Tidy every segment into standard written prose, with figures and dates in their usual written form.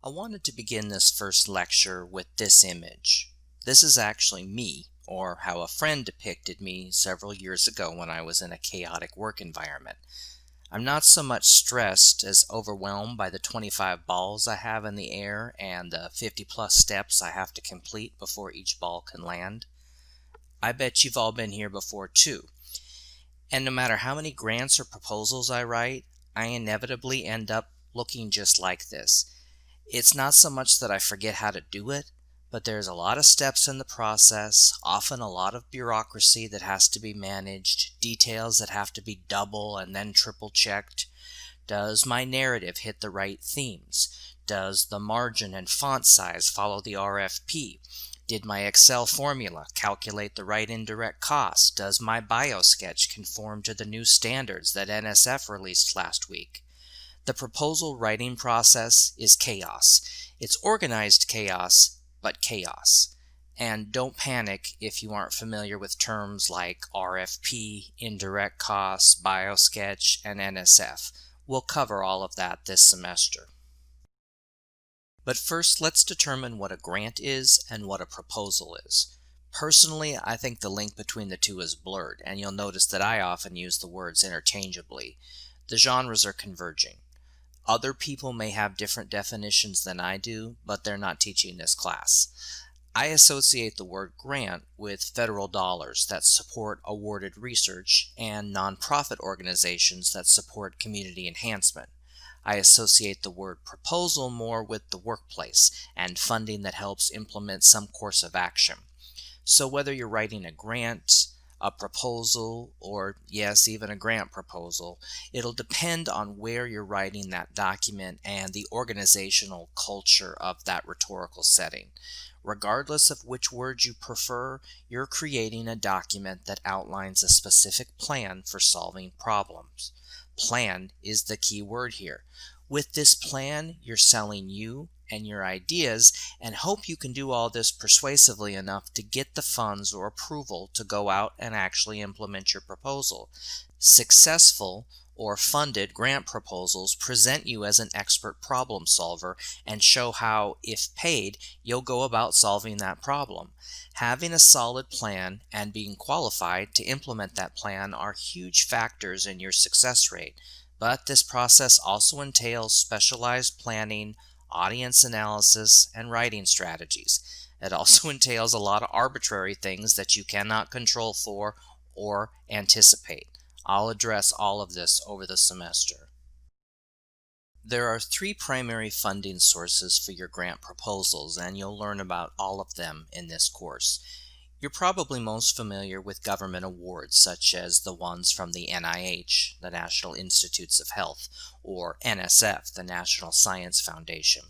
I wanted to begin this first lecture with this image. This is actually me, or how a friend depicted me several years ago when I was in a chaotic work environment. I'm not so much stressed as overwhelmed by the 25 balls I have in the air and the 50 plus steps I have to complete before each ball can land. I bet you've all been here before too. And no matter how many grants or proposals I write, I inevitably end up looking just like this. It's not so much that I forget how to do it, but there's a lot of steps in the process, often a lot of bureaucracy that has to be managed, details that have to be double and then triple checked. Does my narrative hit the right themes? Does the margin and font size follow the RFP? Did my Excel formula calculate the right indirect costs? Does my BioSketch conform to the new standards that NSF released last week? The proposal writing process is chaos. It's organized chaos, but chaos. And don't panic if you aren't familiar with terms like RFP, indirect costs, BioSketch, and NSF. We'll cover all of that this semester. But first, let's determine what a grant is and what a proposal is. Personally, I think the link between the two is blurred, and you'll notice that I often use the words interchangeably. The genres are converging. Other people may have different definitions than I do, but they're not teaching this class. I associate the word grant with federal dollars that support awarded research and nonprofit organizations that support community enhancement. I associate the word proposal more with the workplace and funding that helps implement some course of action. So whether you're writing a grant, a proposal, or yes, even a grant proposal, it'll depend on where you're writing that document and the organizational culture of that rhetorical setting. Regardless of which word you prefer, you're creating a document that outlines a specific plan for solving problems. Plan is the key word here. With this plan, you're selling you and your ideas and hope you can do all this persuasively enough to get the funds or approval to go out and actually implement your proposal. Successful or funded grant proposals present you as an expert problem solver and show how, if paid, you'll go about solving that problem. Having a solid plan and being qualified to implement that plan are huge factors in your success rate, but this process also entails specialized planning, audience analysis, and writing strategies. It also entails a lot of arbitrary things that you cannot control for or anticipate. I'll address all of this over the semester. There are three primary funding sources for your grant proposals, and you'll learn about all of them in this course. You're probably most familiar with government awards, such as the ones from the NIH, the National Institutes of Health, or NSF, the National Science Foundation.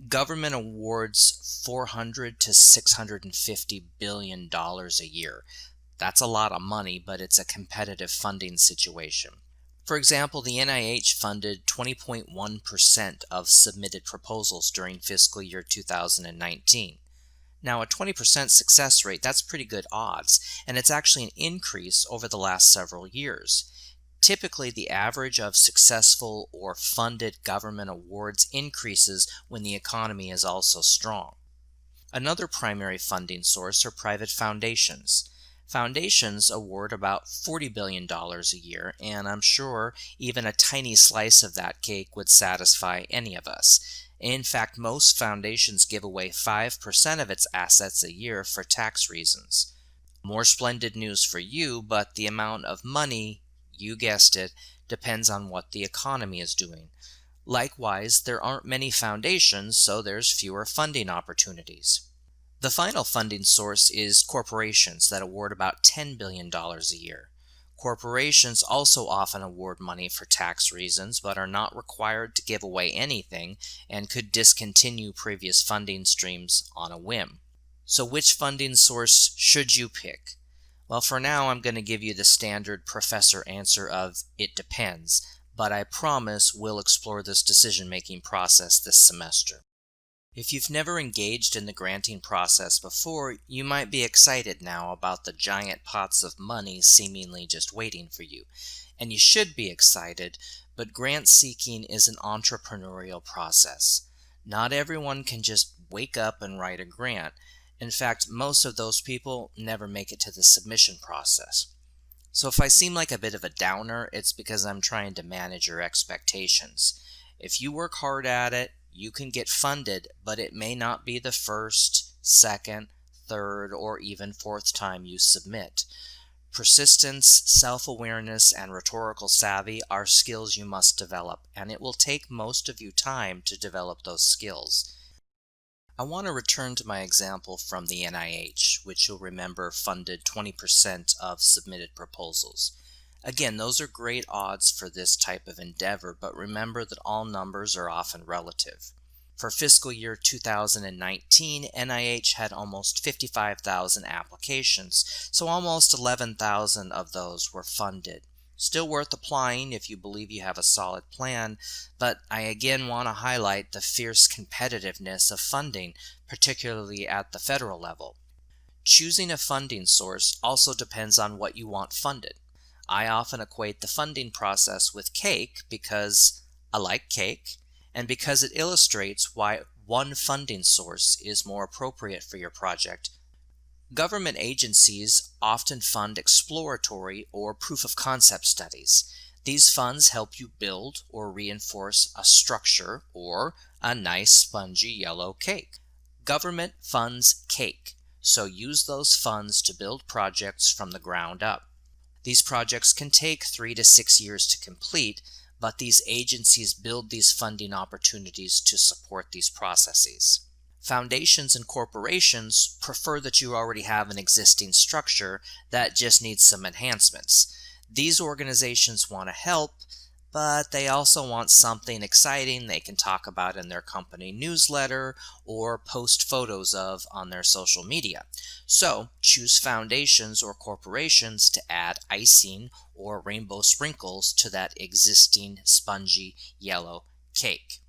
Government awards $400 to $650 billion a year. That's a lot of money, but it's a competitive funding situation. For example, the NIH funded 20.1% of submitted proposals during fiscal year 2019. Now, a 20% success rate, that's pretty good odds, and it's actually an increase over the last several years. Typically, the average of successful or funded government awards increases when the economy is also strong. Another primary funding source are private foundations. Foundations award about $40 billion a year, and I'm sure even a tiny slice of that cake would satisfy any of us. In fact, most foundations give away 5% of its assets a year for tax reasons. More splendid news for you, but the amount of money, you guessed it, depends on what the economy is doing. Likewise, there aren't many foundations, so there's fewer funding opportunities. The final funding source is corporations that award about $10 billion a year. Corporations also often award money for tax reasons, but are not required to give away anything and could discontinue previous funding streams on a whim. So which funding source should you pick? Well, for now I'm going to give you the standard professor answer of it depends, but I promise we'll explore this decision-making process this semester. If you've never engaged in the granting process before, you might be excited now about the giant pots of money seemingly just waiting for you. And you should be excited, but grant seeking is an entrepreneurial process. Not everyone can just wake up and write a grant. In fact, most of those people never make it to the submission process. So if I seem like a bit of a downer, it's because I'm trying to manage your expectations. If you work hard at it, you can get funded, but it may not be the first, second, third, or even fourth time you submit. Persistence, self-awareness, and rhetorical savvy are skills you must develop, and it will take most of you time to develop those skills. I want to return to my example from the NIH, which you'll remember funded 20% of submitted proposals. Again, those are great odds for this type of endeavor, but remember that all numbers are often relative. For fiscal year 2019, NIH had almost 55,000 applications, so almost 11,000 of those were funded. Still worth applying if you believe you have a solid plan, but I again want to highlight the fierce competitiveness of funding, particularly at the federal level. Choosing a funding source also depends on what you want funded. I often equate the funding process with cake because I like cake, and because it illustrates why one funding source is more appropriate for your project. Government agencies often fund exploratory or proof-of-concept studies. These funds help you build or reinforce a structure or a nice spongy yellow cake. Government funds cake, so use those funds to build projects from the ground up. These projects can take 3 to 6 years to complete, but these agencies build these funding opportunities to support these processes. Foundations and corporations prefer that you already have an existing structure that just needs some enhancements. These organizations want to help, but they also want something exciting they can talk about in their company newsletter or post photos of on their social media. So choose foundations or corporations to add icing or rainbow sprinkles to that existing spongy yellow cake.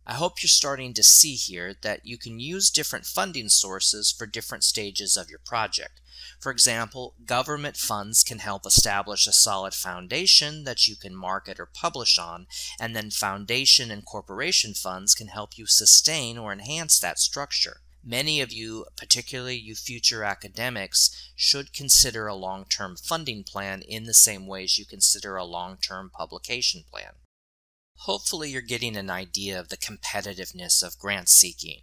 I hope you're starting to see here that you can use different funding sources for different stages of your project. For example, government funds can help establish a solid foundation that you can market or publish on, and then foundation and corporation funds can help you sustain or enhance that structure. Many of you, particularly you future academics, should consider a long-term funding plan in the same ways you consider a long-term publication plan. Hopefully you're getting an idea of the competitiveness of grant seeking,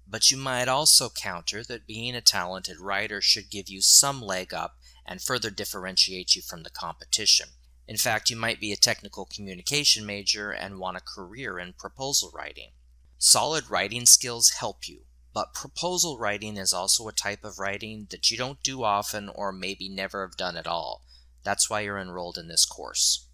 but you might also counter that being a talented writer should give you some leg up and further differentiate you from the competition. In fact, you might be a technical communication major and want a career in proposal writing. Solid writing skills help you, but proposal writing is also a type of writing that you don't do often or maybe never have done at all. That's why you're enrolled in this course.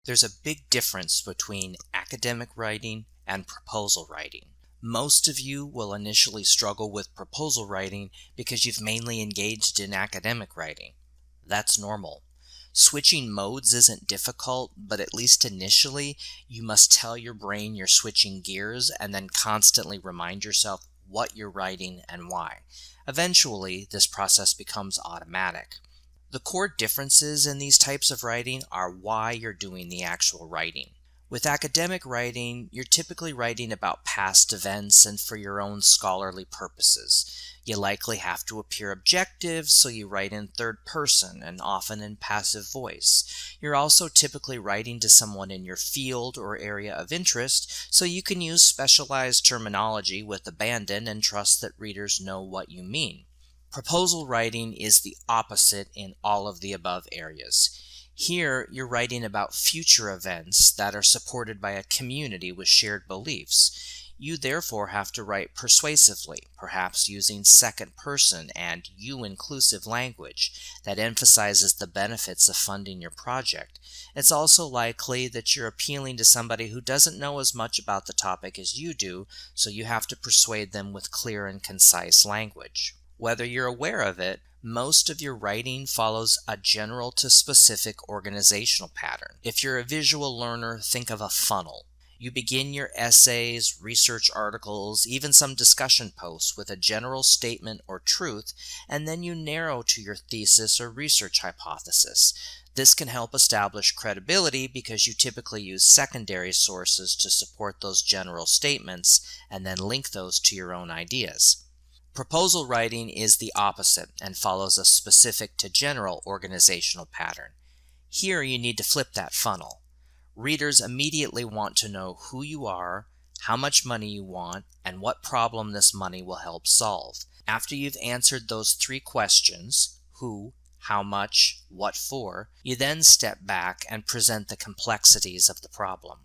There's a big difference between academic writing and proposal writing. Most of you will initially struggle with proposal writing because you've mainly engaged in academic writing. That's normal. Switching modes isn't difficult, but at least initially, you must tell your brain you're switching gears and then constantly remind yourself what you're writing and why. Eventually, this process becomes automatic. The core differences in these types of writing are why you're doing the actual writing. With academic writing, you're typically writing about past events and for your own scholarly purposes. You likely have to appear objective, so you write in third person and often in passive voice. You're also typically writing to someone in your field or area of interest, so you can use specialized terminology with abandon and trust that readers know what you mean. Proposal writing is the opposite in all of the above areas. Here, you're writing about future events that are supported by a community with shared beliefs. You therefore have to write persuasively, perhaps using second person and you-inclusive language that emphasizes the benefits of funding your project. It's also likely that you're appealing to somebody who doesn't know as much about the topic as you do, so you have to persuade them with clear and concise language. Whether you're aware of it, most of your writing follows a general to specific organizational pattern. If you're a visual learner, think of a funnel. You begin your essays, research articles, even some discussion posts with a general statement or truth, and then you narrow to your thesis or research hypothesis. This can help establish credibility because you typically use secondary sources to support those general statements and then link those to your own ideas. Proposal writing is the opposite and follows a specific to general organizational pattern. Here you need to flip that funnel. Readers immediately want to know who you are, how much money you want, and what problem this money will help solve. After you've answered those three questions, who, how much, what for, you then step back and present the complexities of the problem.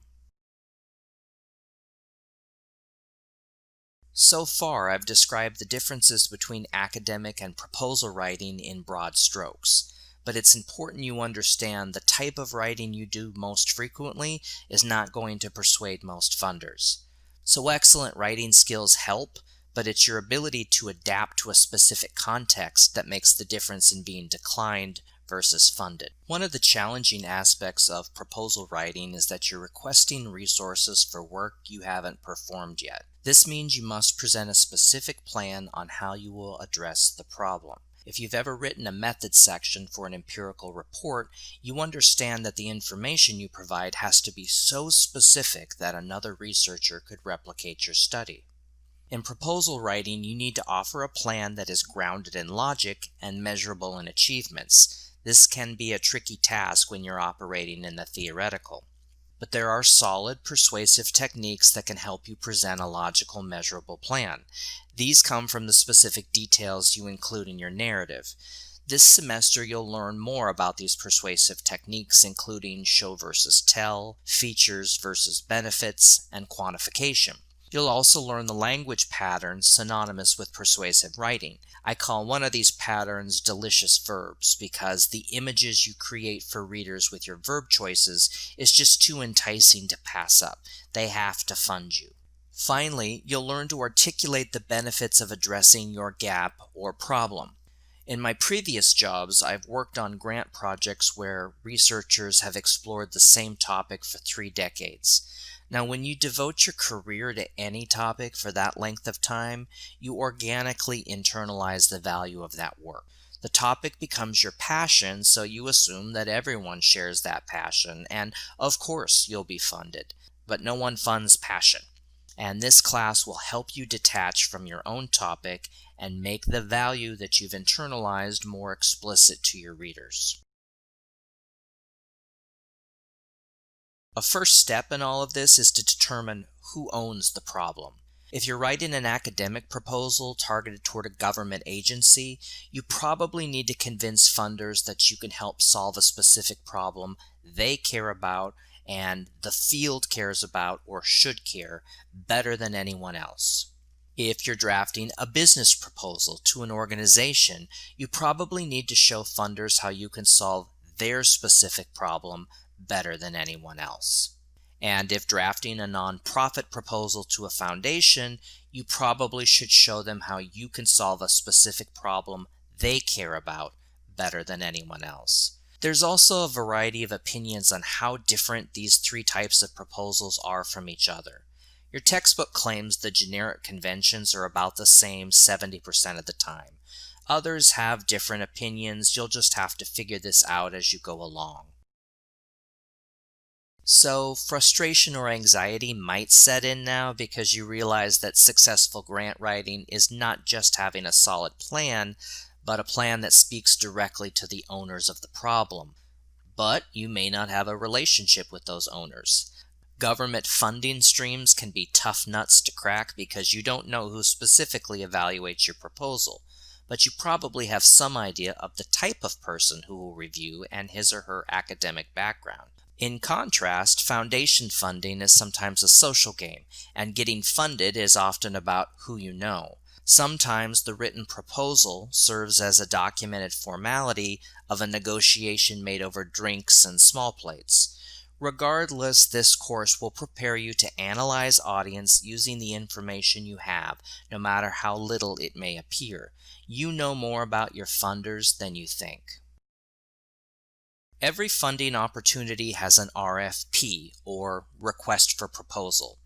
So far, I've described the differences between academic and proposal writing in broad strokes, but it's important you understand the type of writing you do most frequently is not going to persuade most funders. So excellent writing skills help, but it's your ability to adapt to a specific context that makes the difference in being declined versus funded. One of the challenging aspects of proposal writing is that you're requesting resources for work you haven't performed yet. This means you must present a specific plan on how you will address the problem. If you've ever written a methods section for an empirical report, you understand that the information you provide has to be so specific that another researcher could replicate your study. In proposal writing, you need to offer a plan that is grounded in logic and measurable in achievements. This can be a tricky task when you're operating in the theoretical. But there are solid, persuasive techniques that can help you present a logical, measurable plan. These come from the specific details you include in your narrative. This semester you'll learn more about these persuasive techniques, including show versus tell, features versus benefits, and quantification. You'll also learn the language patterns synonymous with persuasive writing. I call one of these patterns delicious verbs because the images you create for readers with your verb choices is just too enticing to pass up. They have to fund you. Finally, you'll learn to articulate the benefits of addressing your gap or problem. In my previous jobs, I've worked on grant projects where researchers have explored the same topic for 3 decades. Now, when you devote your career to any topic for that length of time, you organically internalize the value of that work. The topic becomes your passion, so you assume that everyone shares that passion, and of course you'll be funded. But no one funds passion. And this class will help you detach from your own topic and make the value that you've internalized more explicit to your readers. A first step in all of this is to determine who owns the problem. If you're writing an academic proposal targeted toward a government agency, you probably need to convince funders that you can help solve a specific problem they care about and the field cares about or should care better than anyone else. If you're drafting a business proposal to an organization, you probably need to show funders how you can solve their specific problem better than anyone else. And if drafting a nonprofit proposal to a foundation, you probably should show them how you can solve a specific problem they care about better than anyone else. There's also a variety of opinions on how different these 3 types of proposals are from each other. Your textbook claims the generic conventions are about the same 70% of the time. Others have different opinions. You'll just have to figure this out as you go along. So frustration or anxiety might set in now because you realize that successful grant writing is not just having a solid plan, but a plan that speaks directly to the owners of the problem. But you may not have a relationship with those owners. Government funding streams can be tough nuts to crack because you don't know who specifically evaluates your proposal, but you probably have some idea of the type of person who will review and his or her academic background. In contrast, foundation funding is sometimes a social game, and getting funded is often about who you know. Sometimes the written proposal serves as a documented formality of a negotiation made over drinks and small plates. Regardless, this course will prepare you to analyze audience using the information you have, no matter how little it may appear. You know more about your funders than you think. Every funding opportunity has an RFP, or request for proposal.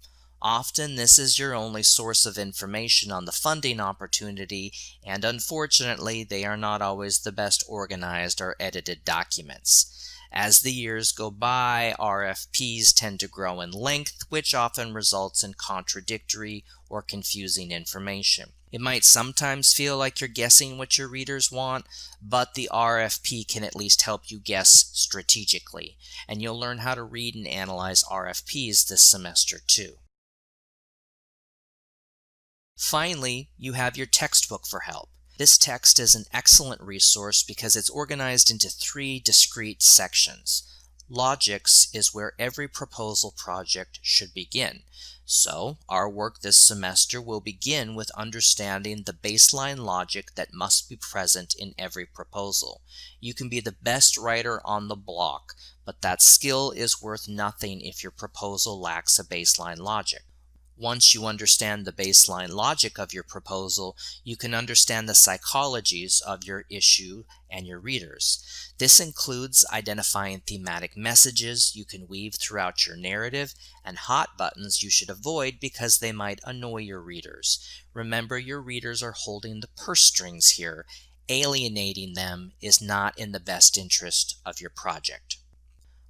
Often this is your only source of information on the funding opportunity, and unfortunately they are not always the best organized or edited documents. As the years go by, RFPs tend to grow in length, which often results in contradictory or confusing information. It might sometimes feel like you're guessing what your readers want, but the RFP can at least help you guess strategically, and you'll learn how to read and analyze RFPs this semester too. Finally, you have your textbook for help. This text is an excellent resource because it's organized into 3 discrete sections. Logics is where every proposal project should begin. So, our work this semester will begin with understanding the baseline logic that must be present in every proposal. You can be the best writer on the block, but that skill is worth nothing if your proposal lacks a baseline logic. Once you understand the baseline logic of your proposal, you can understand the psychologies of your issue and your readers. This includes identifying thematic messages you can weave throughout your narrative and hot buttons you should avoid because they might annoy your readers. Remember, your readers are holding the purse strings here. Alienating them is not in the best interest of your project.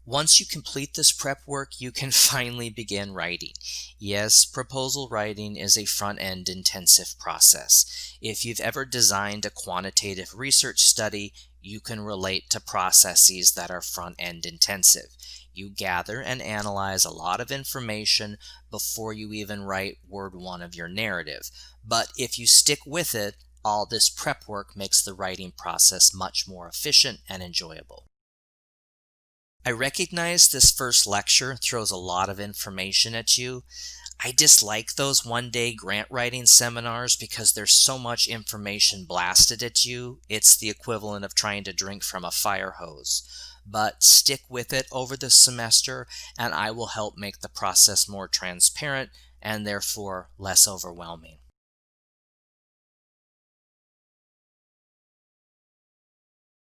Once you complete this prep work, you can finally begin writing. Yes, proposal writing is a front-end intensive process. If you've ever designed a quantitative research study, you can relate to processes that are front-end intensive. You gather and analyze a lot of information before you even write word 1 of your narrative. But if you stick with it, all this prep work makes the writing process much more efficient and enjoyable. I recognize this first lecture throws a lot of information at you. I dislike those one-day grant writing seminars because there's so much information blasted at you. It's the equivalent of trying to drink from a fire hose. But stick with it over the semester, and I will help make the process more transparent and therefore less overwhelming.